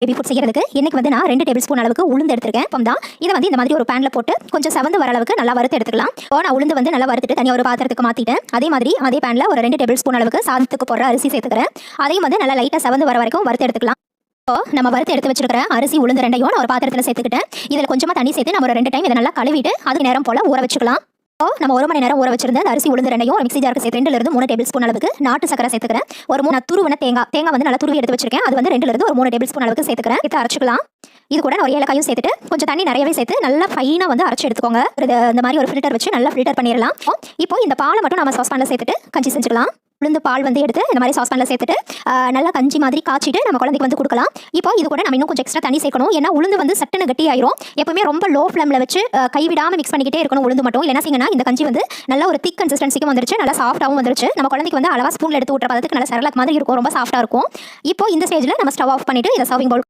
Baby food செய்யறதுக்கு இன்னைக்கு வந்து நான் 2 டேபிள் ஸ்பூன் அளவுக்கு உளுந்து எடுத்துருக்கேன். இப்போ தான் இதை வந்து இந்த மாதிரி ஒரு பேன்ல போட்டு கொஞ்சம் செவந்து வர அளவுக்கு நல்லா வறுத்து எடுத்துக்கலாம். இப்போ நான் உளுந்து வந்து நல்லா வறுத்துட்டு தனியாக ஒரு பாத்திரத்துக்கு மாற்றிட்டேன். அதே பேன்ல ஒரு 2 டேபிள் ஸ்பூன் அளவுக்கு சாதத்துக்கு போடுற அரிசி சேர்த்துக்கிறேன். அதையும் வந்து நல்லா லைட்டாக செவந்து வர வரைக்கும் வறுத்து எடுத்துக்கலாம். இப்போ நம்ம வறுத்து எடுத்து வச்சிருக்கிற அரிசி உளுந்து ரெண்டையும் நான் ஒரு பாத்திரத்தில் சேர்த்துக்கிட்டேன். இதில் கொஞ்சமாக தண்ணி சேர்த்து நம்ம ஒரு 2 டைம் இதை நல்லா கழுவிட்டு அதுக்கு நேரம் போல ஊற வச்சுக்கலாம். நம்ம 1 மணி நேரம் ஊற வச்சிருந்த அரிசி உளுந்து ரெண்டையும் ஒரு மிக்ஸி ஜாருக்கு சேர்த்து 2 3 டேபிள் ஸ்பூன் அளவுக்கு நாட்டு சக்கரை சேர்த்துக்கிறேன். ஒரு 3 துருவன தேங்காய் வந்து நல்லா துருவி எடுத்து வச்சிருக்கேன். அது வந்து 2 ஒரு 3 டேபிள் ஸ்பூன் அளவுக்கு சேர்த்துக்கிறேன். இதை அரைச்சிக்கலாம். இது கூட நான் ஒரு ஏலக்காயும் சேர்த்துட்டு கொஞ்சம் தண்ணி நிறையவே சேர்த்து நல்லா ஃபைனாக வந்து அரைச்சி எடுத்துக்கோங்க. இந்த மாதிரி ஒரு ஃபில்டர் வச்சு நல்லா ஃபில்டர் பண்ணிடலாம். இப்போ இந்த பாலை மட்டும் நம்ம சாஸ்பானில் சேர்த்துட்டு கஞ்சி செஞ்சுக்கலாம். உளுந்து பால் வந்து எடுத்து இந்த மாதிரி சாஸ்பானில் சேர்த்துட்டு நல்லா கஞ்சி மாதிரி காய்ச்சிட்டு நம்ம குழந்தைக்கு வந்து கொடுக்கலாம். இப்போ இது கூட நம்ம இன்னும் கொஞ்சம் எக்ஸ்ட்ரா தண்ணி சேர்க்கணும். ஏன்னா உளுந்து வந்து சட்டுன்னு கட்டி ஆயிரும். எப்பவுமே ரொம்ப லோ ஃப்ளேமில் வச்சு கைவிடாமல் மிக்ஸ் பண்ணிக்கிட்டே இருக்கணும் உளுந்து மட்டும். என்ன செய்யுங்கன்னா இந்த கஞ்சி வந்து நல்ல ஒரு திக் கன்சிஸ்டன்சிக்கும் வந்துருச்சு, நல்லா சாஃப்டாகவும் வந்துருச்சு. நம்ம குழந்தைக்கு வந்து அளவா ஸ்பூனில் எடுத்து ஊட்டுற பதத்துக்கு நல்ல சரலக் மாதிரி இருக்கும், ரொம்ப சாஃப்டாக இருக்கும். இப்போ இந்த ஸ்டேஜில் நம்ம ஸ்டவ் ஆஃப் பண்ணிட்டு இதை சர்விங் பவுல்